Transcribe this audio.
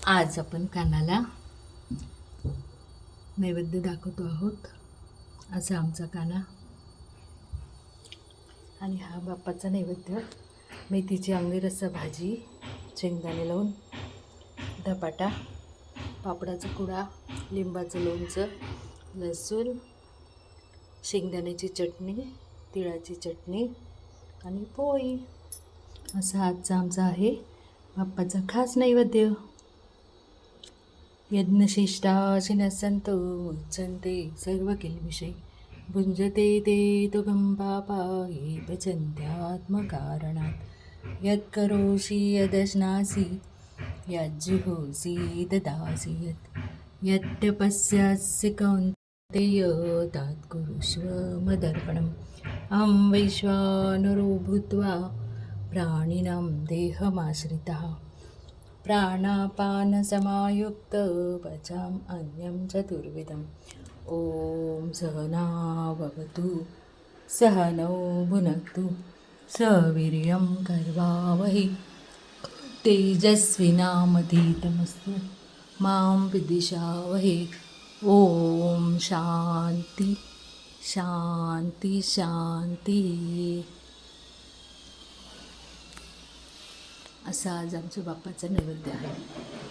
आज आपण कानाला नैवेद्य दाखवतो आहोत. असा आमचा काना. आणि हा बाप्पाचा नैवेद्य मेथीची आंबी रस्सा भाजी, शेंगदाणे लावून धपाटा, पापडाचा कुडा, लिंबाचं लोणचं, लसूण, शेंगदाण्याची चटणी, तिळाची चटणी आणि पोळी असा आजचा आमचा आहे बाप्पाचा खास नैवेद्य. यज्ञशिष्टाशिनः सन्तो मुच्यन्ते सर्वकिल्बिषै भुञ्जते ते तु पापाये भजन्त्यात्मकारणात् यत्करोषि यदश्नासि यज्जुहोसि ददासि यत्तपस्यासि कौन्तेय तत्कुरुष्व मदर्पणम्. अहं वैश्वानरो भूत्वा प्राणिनां देहमाश्रितः प्राणापानसमायुक्त पचाम् अन्यं चतुर्विधम्. ॐ सहनाववतु सहनौ भुनक्तु सह वीर्यं कर्वावहै तेजस्विनामधीतमस्तु मां विद्विषावहै. ॐ शांती शांती शांती. असा आज आमच्या बाप्पाचा नैवेद्य आहे.